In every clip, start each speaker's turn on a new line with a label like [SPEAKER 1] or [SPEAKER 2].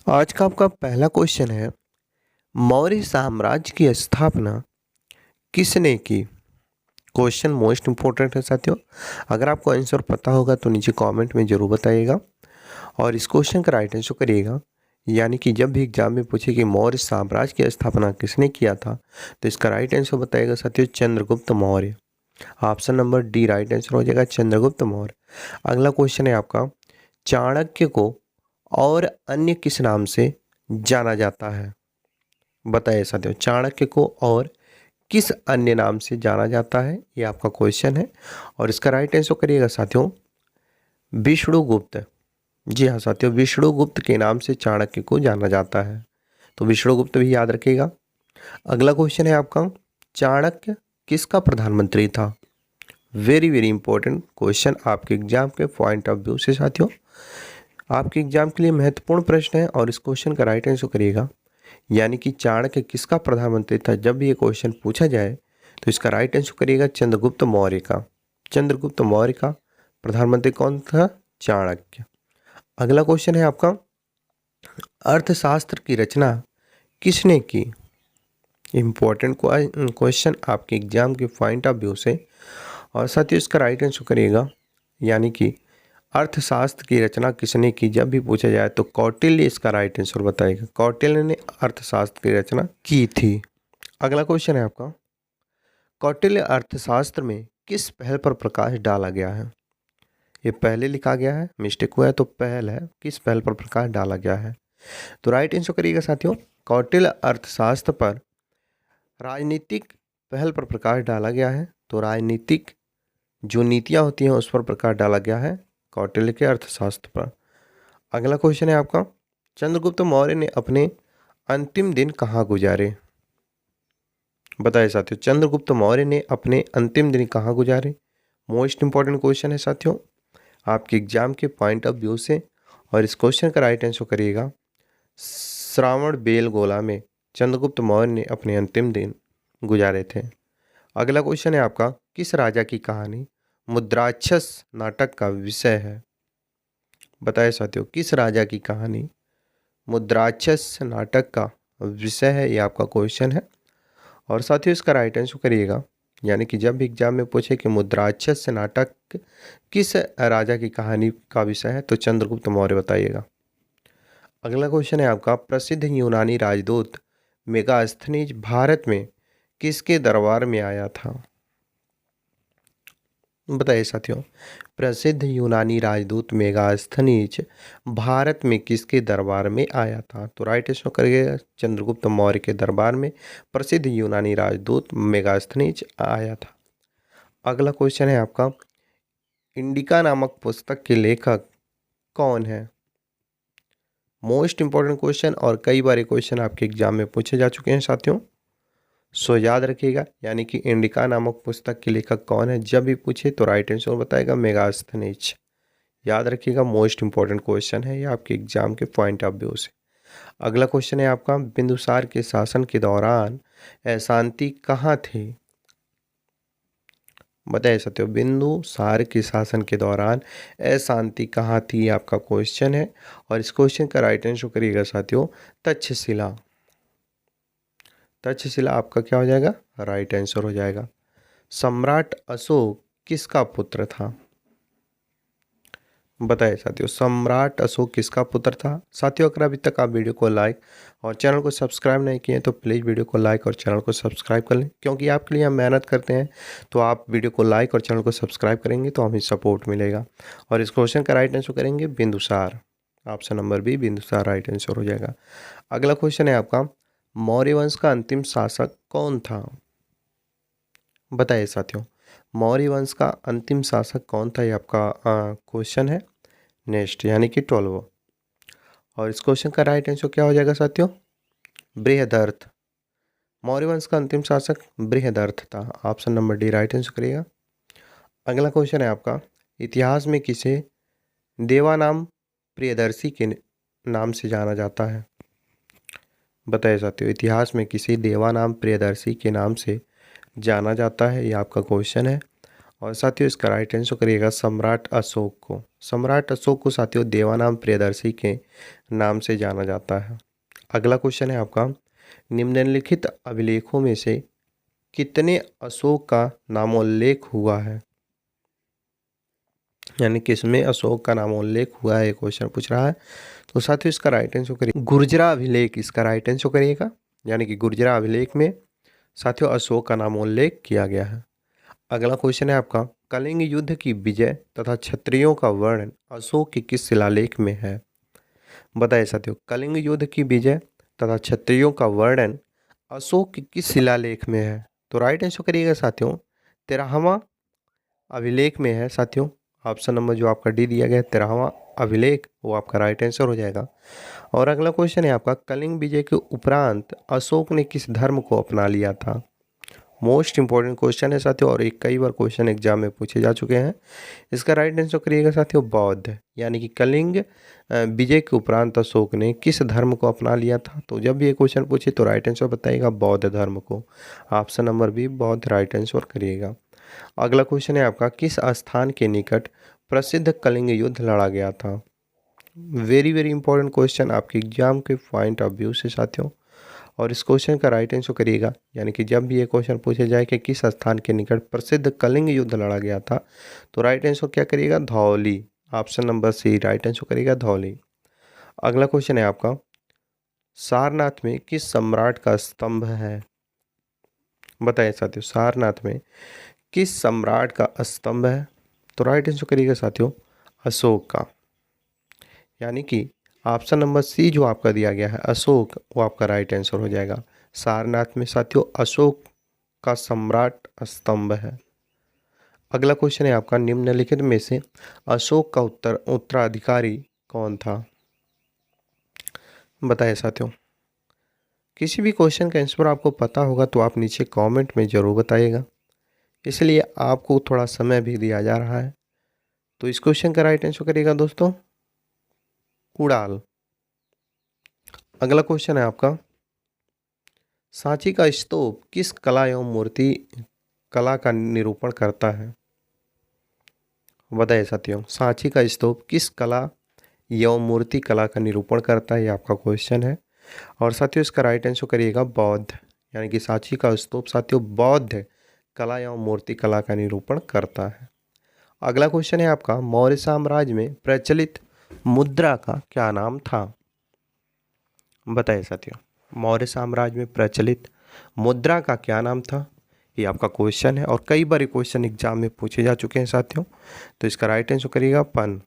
[SPEAKER 1] आज का आपका पहला क्वेश्चन है, मौर्य साम्राज्य की स्थापना किसने की? क्वेश्चन मोस्ट इंपॉर्टेंट है साथियों। अगर आपको आंसर पता होगा तो नीचे कमेंट में ज़रूर बताइएगा और इस क्वेश्चन का राइट आंसर करिएगा। यानी कि जब भी एग्जाम में पूछे कि मौर्य साम्राज्य की स्थापना किसने किया था, तो इसका राइट आंसर बताइएगा साथियों, Chandragupta Maurya. Option number D right answer हो जाएगा, चंद्रगुप्त मौर्य। अगला क्वेश्चन है आपका, चाणक्य को और अन्य किस नाम से जाना जाता है? बताइए साथियों, चाणक्य को और किस अन्य नाम से जाना जाता है, ये आपका क्वेश्चन है। और इसका राइट आंसर करिएगा साथियों, विष्णुगुप्त। जी हाँ साथियों, विष्णुगुप्त के नाम से चाणक्य को जाना जाता है, तो विष्णुगुप्त भी याद रखिएगा। अगला क्वेश्चन है आपका, चाणक्य किसका प्रधानमंत्री था? वेरी वेरी इंपॉर्टेंट क्वेश्चन आपके एग्जाम के पॉइंट ऑफ व्यू से साथियों, आपके एग्जाम के लिए महत्वपूर्ण प्रश्न है और इस क्वेश्चन का राइट आंसर करिएगा। यानी कि चाणक्य किसका प्रधानमंत्री था, जब भी ये क्वेश्चन पूछा जाए तो इसका राइट आंसर करिएगा चंद्रगुप्त मौर्य का। चंद्रगुप्त मौर्य का प्रधानमंत्री कौन था? चाणक्य। अगला क्वेश्चन है आपका, अर्थशास्त्र की रचना किसने की? इम्पोर्टेंट क्वेश्चन आपके एग्जाम के पॉइंट ऑफ व्यू से, और साथ ही इसका राइट आंसर करिएगा। यानी कि अर्थशास्त्र की रचना किसने की जब भी पूछा जाए तो कौटिल्य इसका राइट आंसर बताएगा। कौटिल्य ने अर्थशास्त्र की रचना की थी। अगला क्वेश्चन है आपका, कौटिल्य अर्थशास्त्र में किस पहल पर प्रकाश डाला गया है? ये पहले लिखा गया है, मिस्टेक हुआ है तो पहल है, किस पहल पर प्रकाश डाला गया है? तो राइट आंसर करिएगा साथियों, कौटिल्य अर्थशास्त्र पर राजनीतिक पहल पर प्रकाश डाला गया है। तो राजनीतिक जो नीतियाँ होती हैं उस पर प्रकाश डाला गया है कौटिल्य के अर्थशास्त्र पर। अगला क्वेश्चन है आपका, चंद्रगुप्त मौर्य ने अपने अंतिम दिन कहाँ गुजारे? बताइए साथियों, चंद्रगुप्त मौर्य ने अपने अंतिम दिन कहाँ गुजारे? मोस्ट इंपॉर्टेंट क्वेश्चन है साथियों आपके एग्जाम के पॉइंट ऑफ व्यू से, और इस क्वेश्चन का राइट आंसर करिएगा, श्रावण बेलगोला में चंद्रगुप्त मौर्य ने अपने अंतिम दिन गुजारे थे। अगला क्वेश्चन है आपका, किस राजा की कहानी मुद्राक्षस नाटक का विषय है? बताइए साथियों, किस राजा की कहानी मुद्राक्षस नाटक का विषय है, ये आपका क्वेश्चन है। और साथियों इसका राइट आंसर करिएगा। यानी कि जब भी एग्जाम में पूछे कि मुद्राक्षस नाटक किस राजा की कहानी का विषय है, तो चंद्रगुप्त मौर्य बताइएगा। अगला क्वेश्चन है आपका, प्रसिद्ध यूनानी राजदूत मेगास्थनीज भारत में किसके दरबार में आया था? बताइए साथियों, प्रसिद्ध यूनानी राजदूत मेगास्थनीज भारत में किसके दरबार में आया था? तो राइट आंसर करिएगा, चंद्रगुप्त मौर्य के दरबार में प्रसिद्ध यूनानी राजदूत मेगास्थनीज आया था। अगला क्वेश्चन है आपका, इंडिका नामक पुस्तक के लेखक कौन है? मोस्ट इंपॉर्टेंट क्वेश्चन, और कई बार ये क्वेश्चन आपके एग्जाम में पूछे जा चुके हैं साथियों, सो याद रखिएगा। यानी कि इंडिका नामक पुस्तक के लेखक कौन है, जब भी पूछे तो राइट आंसर बताएगा मेगास्थनीज। याद रखिएगा, मोस्ट इंपॉर्टेंट क्वेश्चन है ये आपके एग्जाम के पॉइंट ऑफ व्यू से। अगला क्वेश्चन है आपका, बिंदुसार के शासन के दौरान अशांति कहाँ थी? बताइए साथियों, बिंदुसार के शासन के दौरान अशांति कहाँ थी, आपका क्वेश्चन है। और इस क्वेश्चन का राइट आंसर करिएगा साथियों, तक्षशिला। तक्षशिला आपका क्या हो जाएगा? राइट आंसर हो जाएगा। सम्राट अशोक किसका पुत्र था? बताइए साथियों, सम्राट अशोक किसका पुत्र था? साथियों अगर अभी तक आप वीडियो को लाइक और चैनल को सब्सक्राइब नहीं किए तो प्लीज़ वीडियो को लाइक और चैनल को सब्सक्राइब कर लें, क्योंकि आपके लिए हम मेहनत करते हैं। तो आप वीडियो को लाइक और चैनल को सब्सक्राइब करेंगे तो हमें सपोर्ट मिलेगा। और इस क्वेश्चन का राइट आंसर करेंगे Bindusara. Option number B Bindusara right answer हो जाएगा। अगला क्वेश्चन है आपका, मौर्य वंश का अंतिम शासक कौन था? बताइए साथियों, मौर्य वंश का अंतिम शासक कौन था, ये आपका क्वेश्चन है नेक्स्ट, यानी कि 12। और इस क्वेश्चन का राइट आंसर क्या हो जाएगा साथियों? बृहदर्थ। मौर्य वंश का अंतिम शासक बृहदर्थ था। Option number D right answer करिएगा। अगला क्वेश्चन है आपका, इतिहास में किसे देवानाम प्रियदर्शी के नाम से जाना जाता है? बताइए साथियों, इतिहास में किसे देवानाम प्रियदर्शी के नाम से जाना जाता है, ये आपका क्वेश्चन है। और साथियों इसका राइट आंसर करिएगा सम्राट अशोक को। सम्राट अशोक को साथियों देवानाम प्रियदर्शी के नाम से जाना जाता है। अगला क्वेश्चन है आपका, निम्नलिखित अभिलेखों में से कितने अशोक का नामोल्लेख हुआ है? यानी किसमें अशोक का नामोल्लेख हुआ है, क्वेश्चन पूछ रहा है। तो साथियों इसका राइट आंसर करिए गुर्जरा अभिलेख, इसका राइट आंसर करिएगा। यानी कि गुर्जरा अभिलेख में साथियों अशोक का नामोल्लेख किया गया है। अगला क्वेश्चन है आपका, कलिंग युद्ध की विजय तथा क्षत्रियों का वर्णन अशोक के किस शिलालेख में है? बताइए साथियों, कलिंग युद्ध की विजय तथा क्षत्रियों का वर्णन अशोक के किस शिलालेख में है? तो राइट आंसर करिएगा साथियों 13वां अभिलेख में है साथियों। ऑप्शन नंबर जो आपका डी दिया गया है 13वां अभिलेख, वो आपका राइट आंसर हो जाएगा। और अगला क्वेश्चन है आपका, कलिंग विजय के उपरांत अशोक ने किस धर्म को अपना लिया था? मोस्ट इंपॉर्टेंट क्वेश्चन है साथियों, और एक कई बार क्वेश्चन एग्जाम में पूछे जा चुके हैं। इसका राइट आंसर करिएगा साथियों बौद्ध। यानी कि कलिंग विजय के उपरांत अशोक ने किस धर्म को अपना लिया था? तो जब भी ये क्वेश्चन पूछे तो राइट आंसर बताइएगा बौद्ध धर्म को। ऑप्शन नंबर बी बौद्ध राइट आंसर करिएगा। अगला क्वेश्चन है आपका, किस स्थान के निकट प्रसिद्ध कलिंग युद्ध लड़ा गया था? वेरी वेरी इंपॉर्टेंट क्वेश्चन आपके एग्जाम के पॉइंट ऑफ व्यू से साथियों, और इस क्वेश्चन का राइट आंसर करिएगा। यानी कि जब भी ये क्वेश्चन पूछे जाए कि किस स्थान के निकट प्रसिद्ध कलिंग युद्ध लड़ा गया था, तो राइट आंसर क्या करिएगा? Dhauli. Option number C right answer करिएगा धौली। अगला क्वेश्चन है आपका, सारनाथ में किस सम्राट का स्तंभ है? बताइए साथियों, सारनाथ में किस सम्राट का स्तंभ है? तो राइट आंसर करिएगा साथियों अशोक का। यानी कि ऑप्शन नंबर सी जो आपका दिया गया है अशोक, वो आपका राइट आंसर हो जाएगा। सारनाथ में साथियों अशोक का सम्राट स्तंभ है। अगला क्वेश्चन है आपका, निम्नलिखित में से अशोक का उत्तराधिकारी कौन था? बताइए साथियों, किसी भी क्वेश्चन का आंसर आपको पता होगा तो आप नीचे कमेंट में ज़रूर बताइएगा, इसलिए आपको थोड़ा समय भी दिया जा रहा है। तो इस क्वेश्चन का राइट आंसर करिएगा दोस्तों कुड़ाल। अगला क्वेश्चन है आपका, सांची का स्तूप किस कला एवं मूर्ति कला का निरूपण करता है? बताइए साथियों, सांची का स्तूप किस कला एवं मूर्ति कला का निरूपण करता है, ये आपका क्वेश्चन है। और साथियों इसका राइट आंसर करिएगा बौद्ध। यानी कि सांची का स्तूप साथियों बौद्ध कला एवं मूर्ति कला का निरूपण करता है। अगला क्वेश्चन है आपका, मौर्य साम्राज्य में प्रचलित मुद्रा का क्या नाम था? बताइए साथियों, मौर्य साम्राज्य में प्रचलित मुद्रा का क्या नाम था? ये आपका क्वेश्चन है, और कई बार क्वेश्चन एग्जाम में पूछे जा चुके हैं साथियों। तो इसका राइट आंसर करिएगा पन।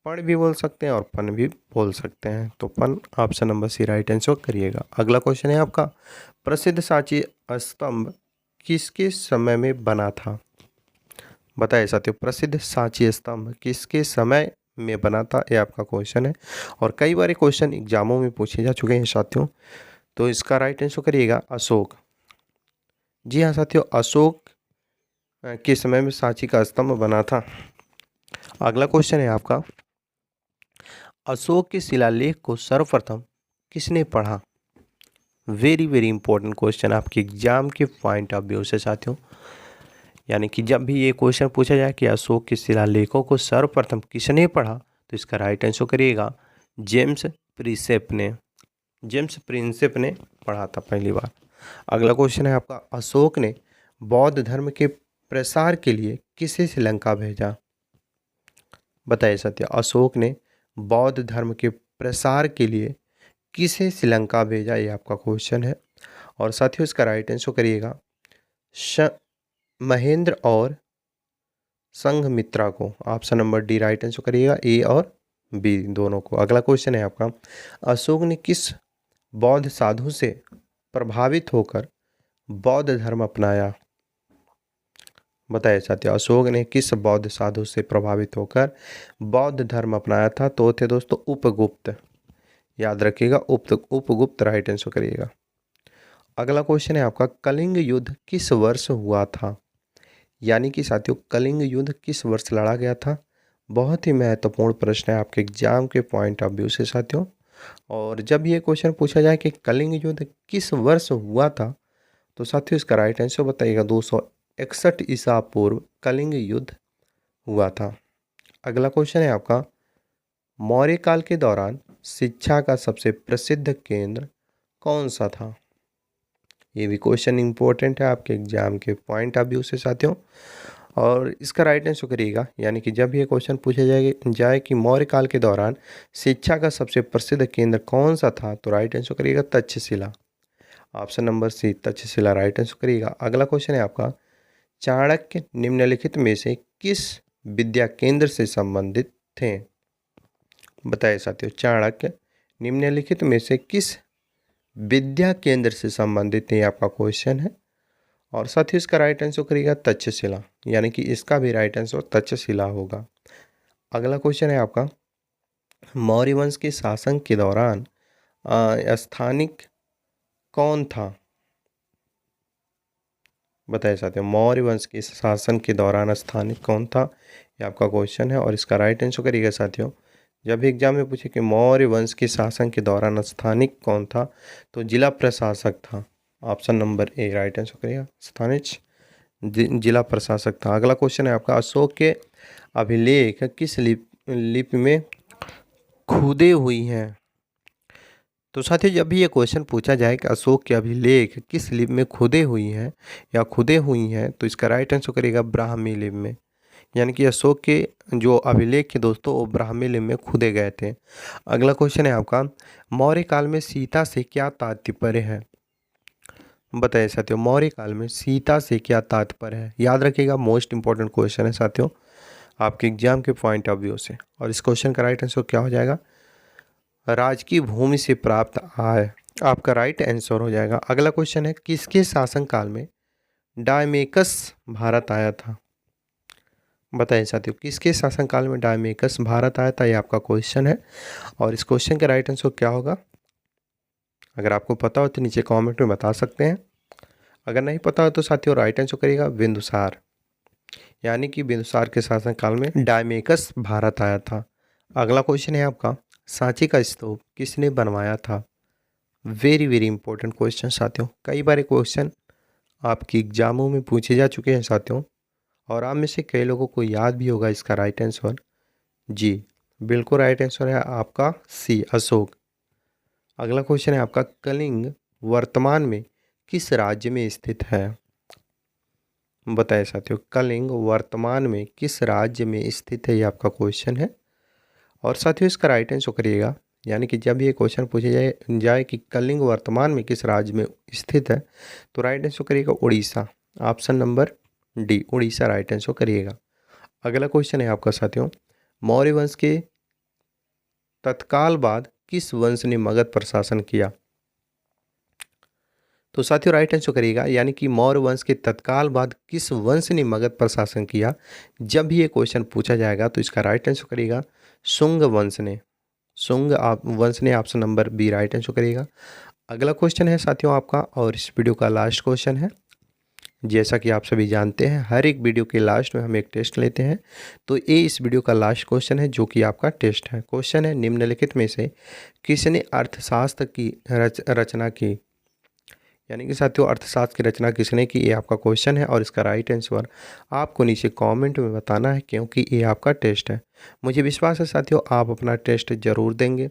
[SPEAKER 1] पण भी बोल सकते हैं और पन भी बोल सकते हैं, तो पन option number C right answer करिएगा। अगला क्वेश्चन है आपका, प्रसिद्ध सांची स्तंभ किसके समय में बना था? बताइए साथियों, प्रसिद्ध सांची स्तंभ किसके समय में बना था, ये आपका क्वेश्चन है, और कई बार क्वेश्चन एग्जामों में पूछे जा चुके हैं साथियों। तो इसका राइट आंसर करिएगा अशोक। जी हाँ साथियों, अशोक के समय में सांची का स्तंभ बना था। अगला क्वेश्चन है आपका, अशोक के शिलालेख को सर्वप्रथम किसने पढ़ा? वेरी वेरी इंपॉर्टेंट क्वेश्चन आपके एग्जाम के पॉइंट ऑफ व्यू से साथियों। यानी कि जब भी ये क्वेश्चन पूछा जाए कि अशोक के शिलालेखों को सर्वप्रथम किसने पढ़ा, तो इसका राइट आंसर करिएगा जेम्स प्रिंसेप ने। जेम्स प्रिंसेप ने पढ़ा था पहली बार। अगला क्वेश्चन है आपका, अशोक ने बौद्ध धर्म के प्रसार के लिए किसे श्रीलंका भेजा? बताइए सत्य, अशोक ने बौद्ध धर्म के प्रसार के लिए किसे श्रीलंका भेजा, ये आपका क्वेश्चन है। और साथियों इसका राइट आंसर करिएगा महेंद्र और संघमित्रा को। Option number D right answer करिएगा, ए और बी दोनों को। अगला क्वेश्चन है आपका, अशोक ने किस बौद्ध साधु से प्रभावित होकर बौद्ध धर्म अपनाया? बताइए साथियों, अशोक ने किस बौद्ध साधु से प्रभावित होकर बौद्ध धर्म अपनाया था? तो थे दोस्तों उपगुप्त। याद रखिएगा उपगुप्त राइट आंसर करिएगा। अगला क्वेश्चन है आपका, कलिंग युद्ध किस वर्ष हुआ था? यानी कि साथियों कलिंग युद्ध किस वर्ष लड़ा गया था? बहुत ही महत्वपूर्ण प्रश्न है आपके एग्जाम के पॉइंट ऑफ व्यू से साथियों। और जब ये क्वेश्चन पूछा जाए कि कलिंग युद्ध किस वर्ष हुआ था, तो साथियों इसका राइट आंसर बताइएगा 61 ईसा पूर्व कलिंग युद्ध हुआ था। अगला क्वेश्चन है आपका, मौर्य काल के दौरान शिक्षा का सबसे प्रसिद्ध केंद्र कौन सा था? ये भी क्वेश्चन इंपॉर्टेंट है आपके एग्जाम के पॉइंट ऑफ व्यू से साथियों, और इसका राइट आंसर करिएगा। यानी कि जब ये क्वेश्चन पूछा जाए कि मौर्य काल के दौरान शिक्षा का सबसे प्रसिद्ध केंद्र कौन सा था, तो राइट आंसर करिएगा Takshashila. Option number C Takshashila right answer करिएगा। अगला क्वेश्चन है आपका, चाणक्य निम्नलिखित में से किस विद्या केंद्र से संबंधित थे? बताइए साथियों, चाणक्य निम्नलिखित में से किस विद्या केंद्र से संबंधित है, ये आपका क्वेश्चन है। और साथ ही इसका राइट आंसर करिएगा तक्षशिला, यानी कि इसका भी राइट आंसर तक्षशिला होगा। अगला क्वेश्चन है आपका, मौर्य वंश के शासन के दौरान स्थानिक कौन था? बताइए साथियों, मौर्य वंश के शासन के दौरान स्थानिक कौन था, ये आपका क्वेश्चन है। और इसका राइट आंसर करिएगा साथियों, जब भी एग्जाम में पूछे कि मौर्य वंश के शासन के दौरान स्थानिक कौन था, तो जिला प्रशासक था। Option number A right answer करिएगा, स्थानिक जिला प्रशासक था। अगला क्वेश्चन है आपका, अशोक के अभिलेख किस लिपि में खुदे हुई हैं? तो साथियों, जब भी ये क्वेश्चन पूछा जाए कि अशोक के अभिलेख किस लिपि में खुदे हुई हैं या खुदे हुई हैं, तो इसका राइट आंसर करिएगा ब्राह्मी लिपि में। यानी कि अशोक के जो अभिलेख के दोस्तों वो ब्राह्मी लिपि में खुदे गए थे। अगला क्वेश्चन है आपका, मौर्य काल में सीता से क्या तात्पर्य है? बताइए साथियों, मौर्य काल में सीता से क्या तात्पर्य है? याद रखिएगा, मोस्ट इंपॉर्टेंट क्वेश्चन है साथियों आपके एग्जाम के पॉइंट ऑफ व्यू से। और इस क्वेश्चन का राइट आंसर क्या हो जाएगा? राज की भूमि से प्राप्त आय आपका राइट आंसर हो जाएगा। अगला क्वेश्चन है, किसके शासनकाल में डायमेकस भारत आया था? बताइए साथियों, किसके शासनकाल में डायमेकस भारत आया था, ये आपका क्वेश्चन है। और इस क्वेश्चन का राइट आंसर क्या होगा? अगर आपको पता हो तो नीचे कमेंट में बता सकते हैं, अगर नहीं पता हो तो साथियों राइट आंसर करिएगा बिंदुसार। यानी कि बिंदुसार के शासनकाल में डायमेकस भारत आया था। अगला क्वेश्चन है आपका, सांची का स्तूप किसने बनवाया था? वेरी वेरी इंपॉर्टेंट क्वेश्चन साथियों, कई बार क्वेश्चन आपकी एग्जामों में पूछे जा चुके हैं साथियों, और आप में से कई लोगों को याद भी होगा इसका राइट आंसर। जी बिल्कुल राइट आंसर है आपका सी अशोक। अगला क्वेश्चन है आपका, कलिंग वर्तमान में किस राज्य में स्थित है? बताइए साथियों, कलिंग वर्तमान में किस राज्य में स्थित है, ये आपका क्वेश्चन है। और साथियों इसका राइट आंसर करिएगा, यानी कि जब ये क्वेश्चन पूछे जाए कि कलिंग वर्तमान में किस राज्य में स्थित है, तो राइट आंसर करिएगा Orissa. Option number D Orissa right answer करिएगा। अगला क्वेश्चन है आपका साथियों, मौर्य वंश के तत्काल बाद किस वंश ने मगध पर शासन किया? तो साथियों राइट आंसर करिएगा, यानी कि मौर्य वंश के तत्काल बाद किस वंश ने मगध पर शासन किया, जब भी ये क्वेश्चन पूछा जाएगा तो इसका राइट आंसर करिएगा शुंग वंश ने। शुंग वंश ने, option number B right answer करिएगा। अगला क्वेश्चन है साथियों आपका, और इस वीडियो का लास्ट क्वेश्चन है। जैसा कि आप सभी जानते हैं, हर एक वीडियो के लास्ट में हम एक टेस्ट लेते हैं, तो ये इस वीडियो का लास्ट क्वेश्चन है जो कि आपका टेस्ट है। क्वेश्चन है, निम्नलिखित में से किसने अर्थशास्त्र की रचना की? यानी कि साथियों अर्थशास्त्र की रचना किसने की, ये आपका क्वेश्चन है। और इसका राइट आंसर आपको नीचे कमेंट में बताना है, क्योंकि ये आपका टेस्ट है। मुझे विश्वास है साथियों आप अपना टेस्ट ज़रूर देंगे।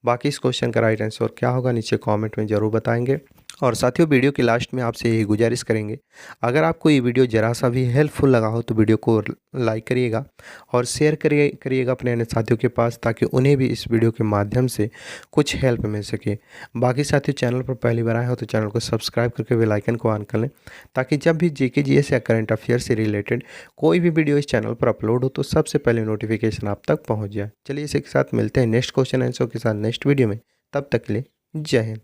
[SPEAKER 1] बाकी इस क्वेश्चन का राइट आंसर क्या होगा नीचे कमेंट में ज़रूर बताएंगे। और साथियों वीडियो के लास्ट में आपसे यही गुजारिश करेंगे, अगर आपको ये वीडियो ज़रा सा भी हेल्पफुल लगा हो तो वीडियो को लाइक करिएगा और शेयर करिएगा अपने अन्य साथियों के पास, ताकि उन्हें भी इस वीडियो के माध्यम से कुछ हेल्प मिल सके। बाकी साथियों चैनल पर पहली बार आए हो तो चैनल को सब्सक्राइब करके बेल आइकन को ऑन कर लें, ताकि जब भी जीके जीएस या करंट अफेयर से रिलेटेड कोई भी वीडियो इस चैनल पर अपलोड हो तो सबसे पहले नोटिफिकेशन आप तक पहुँच जाए। चलिए इसी के साथ मिलते हैं नेक्स्ट क्वेश्चन आंसर के साथ नेक्स्ट वीडियो में, तब तक के लिए जय हिंद।